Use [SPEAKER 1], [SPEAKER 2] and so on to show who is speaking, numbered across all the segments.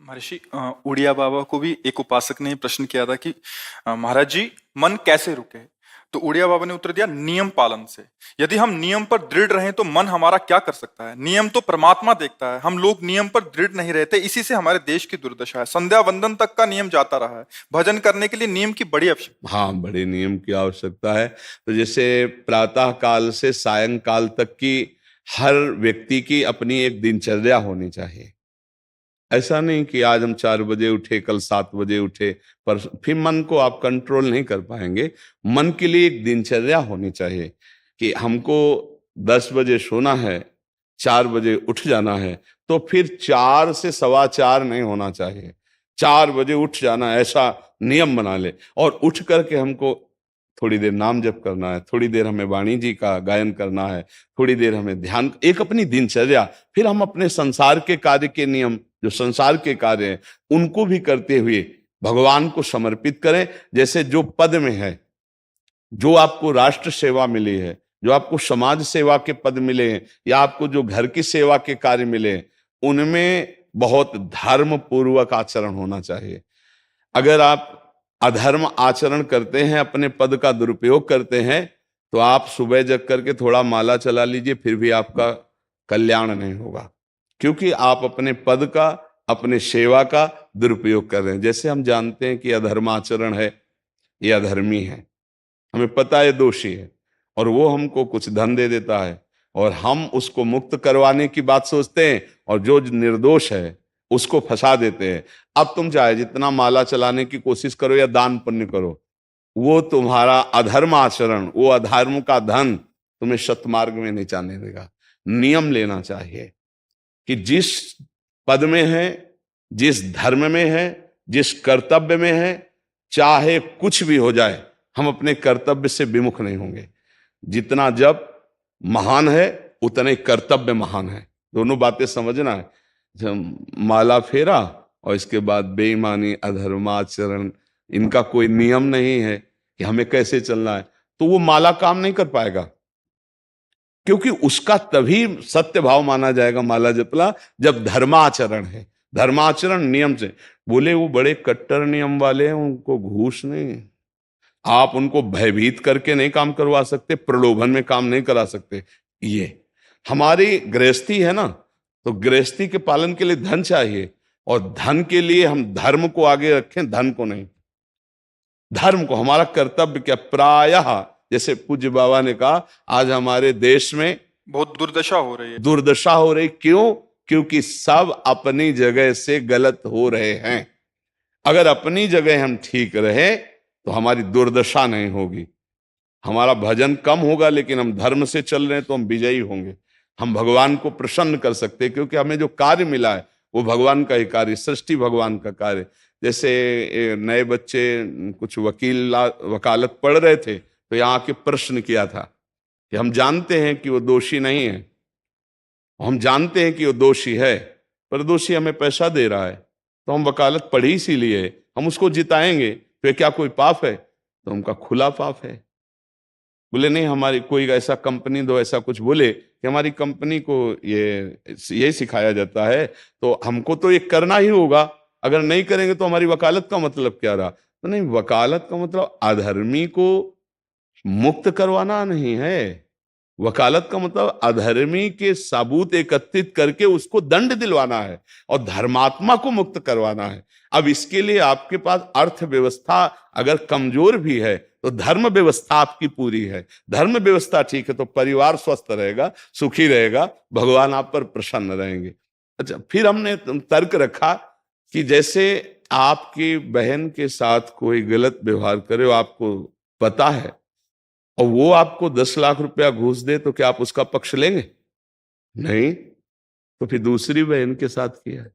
[SPEAKER 1] महर्षि उड़िया बाबा को भी एक उपासक ने प्रश्न किया था कि महाराज जी, मन कैसे रुके? तो उड़िया बाबा ने उत्तर दिया, नियम पालन से। यदि हम नियम पर दृढ़ रहें तो मन हमारा क्या कर सकता है? नियम तो परमात्मा देखता है। हम लोग नियम पर दृढ़ नहीं रहते, इसी से हमारे देश की दुर्दशा है। संध्या वंदन तक का नियम जाता रहा है। भजन करने के लिए नियम की बड़ी आवश्यकता।
[SPEAKER 2] हाँ, बड़े नियम की आवश्यकता है। तो जैसे प्रातः काल से सायंकाल तक की हर व्यक्ति की अपनी एक दिनचर्या होनी चाहिए। ऐसा नहीं कि आज हम 4 बजे उठे, कल 7 बजे उठे, पर फिर मन को आप कंट्रोल नहीं कर पाएंगे। मन के लिए एक दिनचर्या होनी चाहिए कि हमको 10 बजे सोना है, 4 बजे उठ जाना है। तो फिर 4 से 4:15 नहीं होना चाहिए, 4 बजे उठ जाना, ऐसा नियम बना ले। और उठ करके हमको थोड़ी देर नाम जप करना है, थोड़ी देर हमें वाणी जी का गायन करना है, थोड़ी देर हमें ध्यान, एक अपनी दिनचर्या। फिर हम अपने संसार के कार्य के नियम, जो संसार के कार्य हैं, उनको भी करते हुए भगवान को समर्पित करें। जैसे जो पद में है, जो आपको राष्ट्र सेवा मिली है, जो आपको समाज सेवा के पद मिले हैं, या आपको जो घर की सेवा के कार्य मिले हैं, उनमें बहुत धर्म पूर्वक आचरण होना चाहिए। अगर आप अधर्म आचरण करते हैं, अपने पद का दुरुपयोग करते हैं, तो आप सुबह जग करके थोड़ा माला चला लीजिए, फिर भी आपका कल्याण नहीं होगा, क्योंकि आप अपने पद का, अपने सेवा का दुरुपयोग कर रहे हैं। जैसे हम जानते हैं कि अधर्म आचरण है, ये अधर्मी है, हमें पता है दोषी है, और वो हमको कुछ धन दे देता है, और हम उसको मुक्त करवाने की बात सोचते हैं, और जो निर्दोष है उसको फंसा देते हैं। अब तुम चाहे जितना माला चलाने की कोशिश करो या दान पुण्य करो, वो तुम्हारा अधर्म आचरण, वो अधर्म का धन तुम्हें सतमार्ग में नहीं जाने देगा। नियम लेना चाहिए कि जिस पद में है, जिस धर्म में है, जिस कर्तव्य में है, चाहे कुछ भी हो जाए, हम अपने कर्तव्य से विमुख नहीं होंगे। जितना जप महान है, उतने कर्तव्य महान है। दोनों बातें समझना है। जब माला फेरा और इसके बाद बेईमानी, अधर्माचरण, इनका कोई नियम नहीं है कि हमें कैसे चलना है, तो वो माला काम नहीं कर पाएगा, क्योंकि उसका तभी सत्य भाव माना जाएगा माला जपला जब धर्माचरण है। धर्माचरण नियम से। बोले वो बड़े कट्टर नियम वाले हैं, उनको घूस नहीं, आप उनको भयभीत करके नहीं काम करवा सकते, प्रलोभन में काम नहीं करा सकते। ये हमारी गृहस्थी है ना, तो गृहस्थी के पालन के लिए धन चाहिए, और धन के लिए हम धर्म को आगे रखें, धन को नहीं। धर्म को, हमारा कर्तव्य क्या, प्रायः जैसे पूज्य बाबा ने कहा, आज हमारे देश में
[SPEAKER 1] बहुत दुर्दशा हो रही है।
[SPEAKER 2] दुर्दशा हो रही, क्यों? क्योंकि सब अपनी जगह से गलत हो रहे हैं। अगर अपनी जगह हम ठीक रहे तो हमारी दुर्दशा नहीं होगी। हमारा भजन कम होगा, लेकिन हम धर्म से चल रहे हैं तो हम विजयी होंगे। हम भगवान को प्रसन्न कर सकते हैं, क्योंकि हमें जो कार्य मिला है वो भगवान का ही कार्य, सृष्टि भगवान का कार्य। जैसे नए बच्चे कुछ वकालत पढ़ रहे थे, तो यहाँ के प्रश्न किया था कि हम जानते हैं कि वो दोषी नहीं है, हम जानते हैं कि वो दोषी है, पर दोषी हमें पैसा दे रहा है, तो हम वकालत पढ़ी इसीलिए, हम उसको जिताएंगे, तो क्या कोई पाप है? तो उनका खुला पाप है। बोले नहीं, हमारी कोई ऐसा कंपनी दो, ऐसा कुछ बोले कि हमारी कंपनी को ये सिखाया जाता है, तो हमको तो ये करना ही होगा, अगर नहीं करेंगे तो हमारी वकालत का मतलब क्या रहा? तो नहीं, वकालत का मतलब अधर्मी को मुक्त करवाना नहीं है। वकालत का मतलब अधर्मी के सबूत एकत्रित करके उसको दंड दिलवाना है, और धर्मात्मा को मुक्त करवाना है। अब इसके लिए आपके पास अर्थव्यवस्था अगर कमजोर भी है, तो धर्म व्यवस्था आपकी पूरी है। धर्म व्यवस्था ठीक है तो परिवार स्वस्थ रहेगा, सुखी रहेगा, भगवान आप पर प्रसन्न रहेंगे। अच्छा, फिर हमने तर्क रखा कि जैसे आपकी बहन के साथ कोई गलत व्यवहार करे, आपको पता है, और वो आपको 10 लाख रुपया घूस दे, तो क्या आप उसका पक्ष लेंगे? नहीं। तो फिर दूसरी बहन के साथ किया है।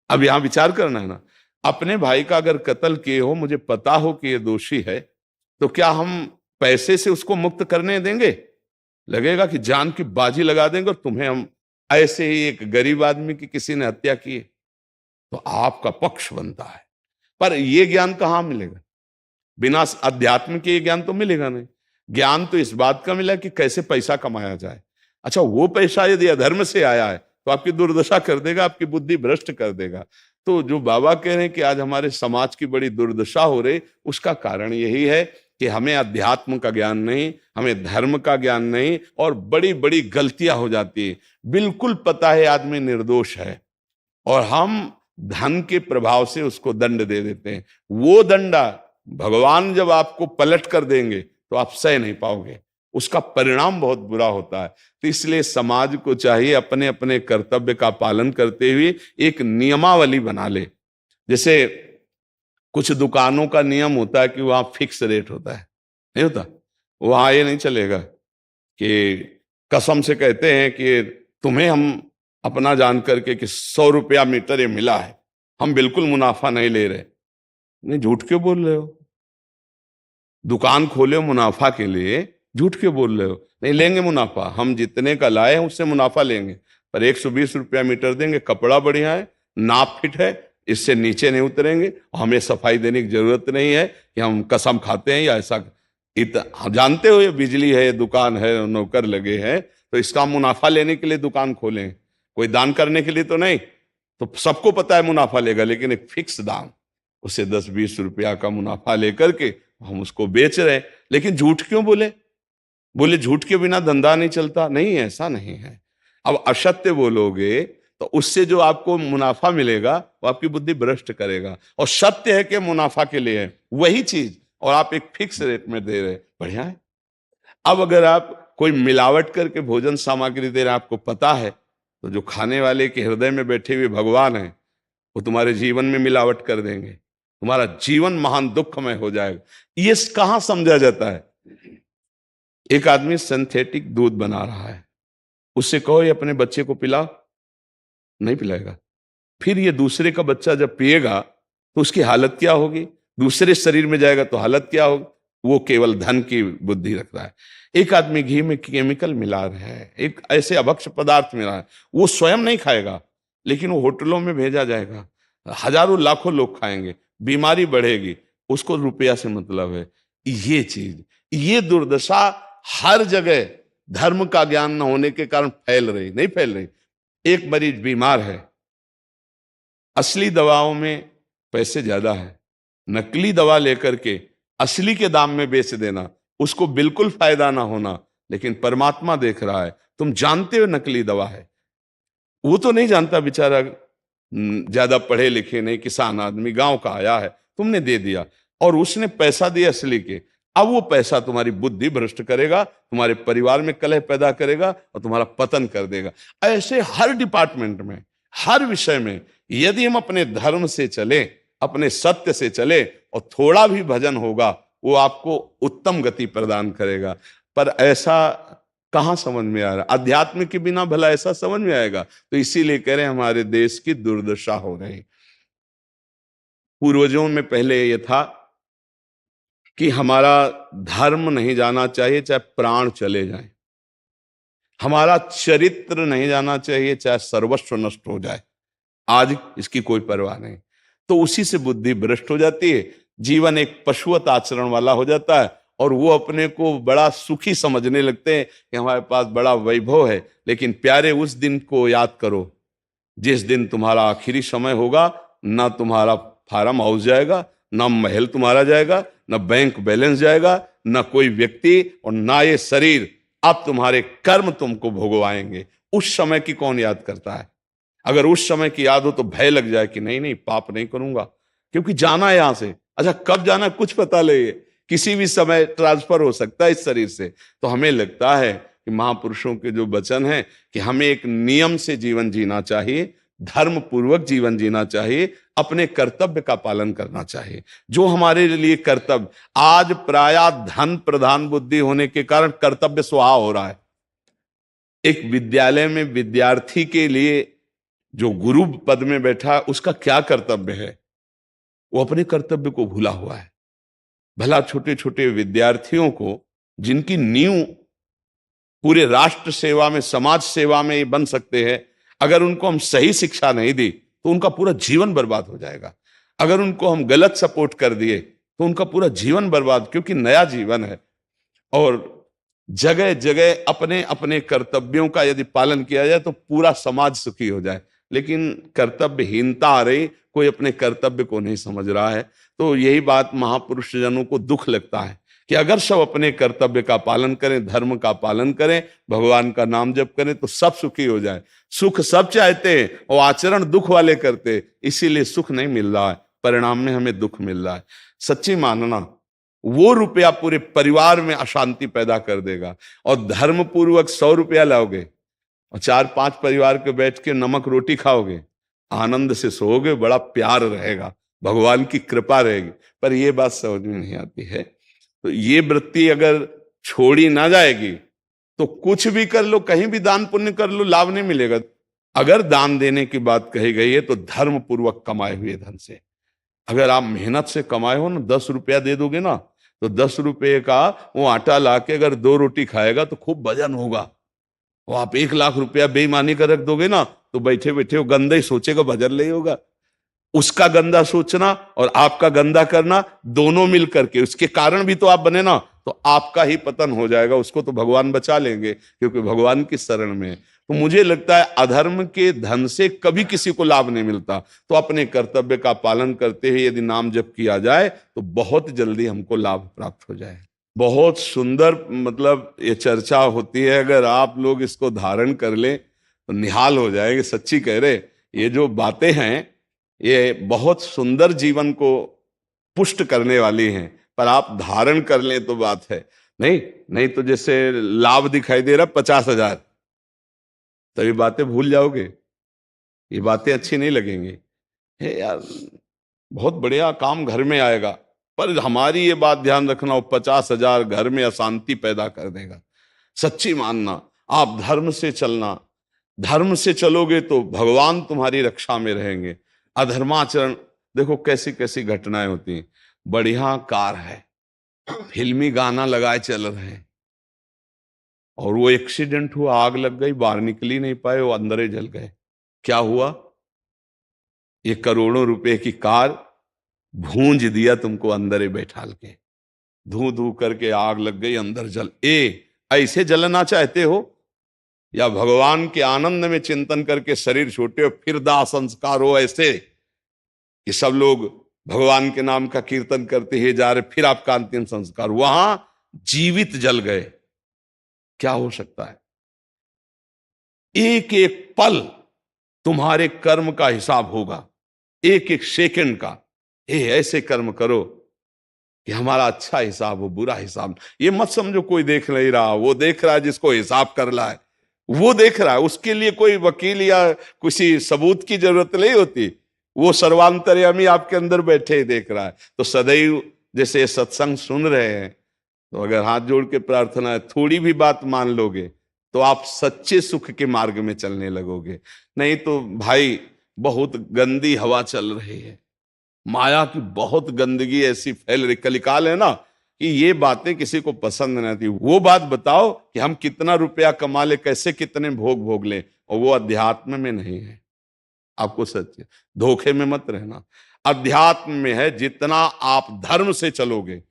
[SPEAKER 2] अब यहां विचार करना है ना, अपने भाई का अगर कत्ल किए हो, मुझे पता हो कि ये दोषी है, तो क्या हम पैसे से उसको मुक्त करने देंगे? लगेगा कि जान की बाजी लगा देंगे, और तुम्हें हम, ऐसे ही एक गरीब आदमी की किसी ने हत्या की है, तो आपका पक्ष बनता है। पर यह ज्ञान कहां मिलेगा? बिना अध्यात्म के ज्ञान तो मिलेगा नहीं। ज्ञान तो इस बात का मिला कि कैसे पैसा कमाया जाए। अच्छा, वो पैसा यदि अधर्म से आया है तो आपकी दुर्दशा कर देगा, आपकी बुद्धि भ्रष्ट कर देगा। तो जो बाबा कह रहे हैं कि आज हमारे समाज की बड़ी दुर्दशा हो रही, उसका कारण यही है कि हमें अध्यात्म का ज्ञान नहीं, हमें धर्म का ज्ञान नहीं, और बड़ी बड़ी गलतियां हो जाती है। बिल्कुल पता है आदमी निर्दोष है और हम धन के प्रभाव से उसको दंड दे देते हैं। वो दंडा भगवान जब आपको पलट कर देंगे तो आप सह नहीं पाओगे, उसका परिणाम बहुत बुरा होता है। तो इसलिए समाज को चाहिए अपने अपने कर्तव्य का पालन करते हुए एक नियमावली बना ले। जैसे कुछ दुकानों का नियम होता है कि वहां फिक्स रेट होता है, नहीं होता? वहां ये नहीं चलेगा कि कसम से कहते हैं कि तुम्हें हम अपना जान करके कि 100 रुपया मीटर ये मिला है, हम बिल्कुल मुनाफा नहीं ले रहे। नहीं, झूठ क्यों बोल रहे हो? दुकान खोले हो मुनाफा के लिए, झूठ क्यों बोल रहे हो? नहीं लेंगे मुनाफा, हम जितने का लाए हैं उससे मुनाफा लेंगे, पर 120 रुपया मीटर देंगे, कपड़ा बढ़िया है, नाप फिट है, इससे नीचे नहीं उतरेंगे, हमें सफाई देने की जरूरत नहीं है कि हम कसम खाते हैं या ऐसा। जानते हो ये बिजली है, दुकान है, नौकर लगे हैं, तो इसका मुनाफा लेने के लिए दुकान खोलें, कोई दान करने के लिए तो नहीं। तो सबको पता है मुनाफा लेगा, लेकिन एक फिक्स दाम, उसे 10-20 रुपया का मुनाफा लेकर के हम उसको बेच रहे हैं। लेकिन झूठ क्यों बोले? बोले झूठ के बिना धंधा नहीं चलता। नहीं, ऐसा नहीं है। अब असत्य बोलोगे तो उससे जो आपको मुनाफा मिलेगा वो आपकी बुद्धि भ्रष्ट करेगा, और सत्य है कि मुनाफा के लिए है वही चीज, और आप एक फिक्स रेट में दे रहे, बढ़िया है। अब अगर आप कोई मिलावट करके भोजन सामग्री दे रहे, आपको पता है, तो जो खाने वाले के हृदय में बैठे हुए भगवान है वो तुम्हारे जीवन में मिलावट कर देंगे, तुम्हारा जीवन महान दुखमय हो जाएगा। ये कहां समझा जाता है? एक आदमी सिंथेटिक दूध बना रहा है, उससे कहो ये अपने बच्चे को पिला, नहीं पिलाएगा। फिर ये दूसरे का बच्चा जब पिएगा तो उसकी हालत क्या होगी? दूसरे शरीर में जाएगा तो हालत क्या होगी? वो केवल धन की बुद्धि रख रहा है। एक आदमी घी में केमिकल मिला रहा है, एक ऐसे अभक्ष पदार्थ मिला है, वो स्वयं नहीं खाएगा, लेकिन वो होटलों में भेजा जाएगा, हजारों लाखों लोग खाएंगे, बीमारी बढ़ेगी, उसको रुपया से मतलब है। ये चीज, ये दुर्दशा हर जगह धर्म का ज्ञान न होने के कारण फैल रही, नहीं फैल रही। एक मरीज बीमार है, असली दवाओं में पैसे ज्यादा है, नकली दवा लेकर के असली के दाम में बेच देना, उसको बिल्कुल फायदा ना होना। लेकिन परमात्मा देख रहा है, तुम जानते हो नकली दवा है, वो तो नहीं जानता बेचारा, ज्यादा पढ़े लिखे नहीं, किसान आदमी गांव का आया है, तुमने दे दिया और उसने पैसा दिया असली के। अब वो पैसा तुम्हारी बुद्धि भ्रष्ट करेगा, तुम्हारे परिवार में कलह पैदा करेगा और तुम्हारा पतन कर देगा। ऐसे हर डिपार्टमेंट में, हर विषय में यदि हम अपने धर्म से चले, अपने सत्य से चले और थोड़ा भी भजन होगा, वो आपको उत्तम गति प्रदान करेगा। पर ऐसा कहां समझ में आ रहा? अध्यात्म के बिना भला ऐसा समझ में आएगा? तो इसीलिए कह रहे हैं हमारे देश की दुर्दशा हो रही। पूर्वजों में पहले यह था कि हमारा धर्म नहीं जाना चाहिए चाहे प्राण चले जाएं, हमारा चरित्र नहीं जाना चाहिए चाहे सर्वस्व नष्ट हो जाए। आज इसकी कोई परवाह नहीं, तो उसी से बुद्धि भ्रष्ट हो जाती है, जीवन एक पशुवत आचरण वाला हो जाता है, और वो अपने को बड़ा सुखी समझने लगते हैं कि हमारे पास बड़ा वैभव है। लेकिन प्यारे, उस दिन को याद करो जिस दिन तुम्हारा आखिरी समय होगा, ना तुम्हारा फार्म हाउस जाएगा, ना महल तुम्हारा जाएगा, ना बैंक बैलेंस जाएगा, ना कोई व्यक्ति, और ना ये शरीर। अब तुम्हारे कर्म तुमको भोगवाएंगे। उस समय की कौन याद करता है? अगर उस समय की याद हो तो भय लग जाए कि नहीं नहीं, पाप नहीं करूंगा, क्योंकि जाना है यहां से। अच्छा, कब जाना कुछ पता नहीं, किसी भी समय ट्रांसफर हो सकता है इस शरीर से। तो हमें लगता है कि महापुरुषों के जो वचन है कि हमें एक नियम से जीवन जीना चाहिए, धर्म पूर्वक जीवन जीना चाहिए, अपने कर्तव्य का पालन करना चाहिए। जो हमारे लिए कर्तव्य, आज प्रायः धन प्रधान बुद्धि होने के कारण कर्तव्य स्वाहा हो रहा है। एक विद्यालय में विद्यार्थी के लिए जो गुरु पद में बैठा, उसका क्या कर्तव्य है? वो अपने कर्तव्य को भूला हुआ है। भला छोटे छोटे विद्यार्थियों को, जिनकी नींव पूरे राष्ट्र सेवा में, समाज सेवा में ये बन सकते हैं, अगर उनको हम सही शिक्षा नहीं दी तो उनका पूरा जीवन बर्बाद हो जाएगा। अगर उनको हम गलत सपोर्ट कर दिए तो उनका पूरा जीवन बर्बाद, क्योंकि नया जीवन है। और जगह जगह अपने अपने कर्तव्यों का यदि पालन किया जाए तो पूरा समाज सुखी हो जाए। लेकिन कर्तव्यहीनता आ रही, कोई अपने कर्तव्य को नहीं समझ रहा है। तो यही बात महापुरुष जनों को दुख लगता है कि अगर सब अपने कर्तव्य का पालन करें, धर्म का पालन करें, भगवान का नाम जप करें तो सब सुखी हो जाए। सुख सब चाहते हैं और आचरण दुख वाले करते, इसीलिए सुख नहीं मिल रहा है, परिणाम में हमें दुख मिल रहा है। सच्ची मानना, वो रुपया पूरे परिवार में अशांति पैदा कर देगा। और धर्म पूर्वक 100 रुपया लाओगे और 4-5 परिवार के बैठ के नमक रोटी खाओगे, आनंद से सोओगे, बड़ा प्यार रहेगा, भगवान की कृपा रहेगी। पर ये बात समझ में नहीं आती है। तो ये वृत्ति अगर छोड़ी ना जाएगी तो कुछ भी कर लो, कहीं भी दान पुण्य कर लो, लाभ नहीं मिलेगा। अगर दान देने की बात कही गई है तो धर्म पूर्वक कमाए हुए धन से। अगर आप मेहनत से कमाए हो ना, 10 रुपया दे दोगे ना, तो 10 रुपये का वो आटा लाके अगर 2 रोटी खाएगा तो खूब वजन होगा। वो आप 1 लाख रुपया बेईमानी कर रख दोगे ना, तो बैठे बैठे वो गंदा ही सोचेगा, भजन नहीं होगा। उसका गंदा सोचना और आपका गंदा करना दोनों मिल करके, उसके कारण भी तो आप बने ना, तो आपका ही पतन हो जाएगा। उसको तो भगवान बचा लेंगे क्योंकि भगवान की शरण में। तो मुझे लगता है अधर्म के धन से कभी किसी को लाभ नहीं मिलता। तो अपने कर्तव्य का पालन करते हुए यदि नाम जप किया जाए तो बहुत जल्दी हमको लाभ प्राप्त हो जाए। बहुत सुंदर मतलब ये चर्चा होती है, अगर आप लोग इसको धारण कर लें तो निहाल हो जाएंगे। सच्ची कह रहे, ये जो बातें हैं ये बहुत सुंदर जीवन को पुष्ट करने वाली हैं, पर आप धारण कर लें तो बात है। नहीं तो जैसे लाभ दिखाई दे रहा 50,000, तभी बातें भूल जाओगे, ये बातें अच्छी नहीं लगेंगी। हे यार, बहुत बढ़िया काम घर में आएगा, पर हमारी ये बात ध्यान रखना, वो 50,000 घर में अशांति पैदा कर देगा। सच्ची मानना, आप धर्म से चलना, धर्म से चलोगे तो भगवान तुम्हारी रक्षा में रहेंगे। अधर्माचरण, देखो कैसी कैसी घटनाएं होती हैं। बढ़िया कार है, फिल्मी गाना लगाए चल रहे हैं, और वो एक्सीडेंट हुआ, आग लग गई, बाहर निकल ही नहीं पाए, वो अंदर ही जल गए। क्या हुआ? ये करोड़ों रुपए की कार भूंज दिया तुमको अंदर ही बैठाल के, धू धू करके आग लग गई, अंदर जल। ऐसे जलना चाहते हो या भगवान के आनंद में चिंतन करके शरीर छोटे हो फिर दाह संस्कार हो ऐसे कि सब लोग भगवान के नाम का कीर्तन करते ही जा रहे, फिर आपका अंतिम संस्कार वहां जीवित जल गए? क्या हो सकता है? एक एक पल तुम्हारे कर्म का हिसाब होगा, एक एक सेकंड का। ऐसे कर्म करो कि हमारा अच्छा हिसाब हो, बुरा हिसाब। ये मत समझो कोई देख नहीं रहा, वो देख रहा है जिसको हिसाब करना है, वो देख रहा है। उसके लिए कोई वकील या किसी सबूत की जरूरत नहीं होती, वो सर्वांतर्यामी आपके अंदर बैठे ही देख रहा है। तो सदैव जैसे सत्संग सुन रहे हैं, तो अगर हाथ जोड़ के प्रार्थना है, थोड़ी भी बात मान लोगे तो आप सच्चे सुख के मार्ग में चलने लगोगे। नहीं तो भाई बहुत गंदी हवा चल रही है, माया की बहुत गंदगी ऐसी फैल रही, कलिकाल है ना, कि ये बातें किसी को पसंद नहीं आती। वो बात बताओ कि हम कितना रुपया कमा ले, कैसे कितने भोग भोग ले, और वो अध्यात्म में नहीं है। आपको सच धोखे में मत रहना, अध्यात्म में है। जितना आप धर्म से चलोगे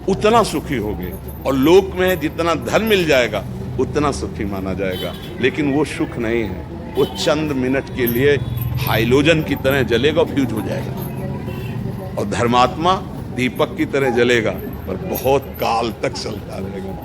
[SPEAKER 2] उतना सुखी होगे, और लोक में जितना धन मिल जाएगा उतना सुखी माना जाएगा। लेकिन वो सुख नहीं है, वो चंद मिनट के लिए हाइलोजन की तरह जलेगा, फ्यूज हो जाएगा। और धर्मात्मा दीपक की तरह जलेगा, पर बहुत काल तक चलता रहेगा।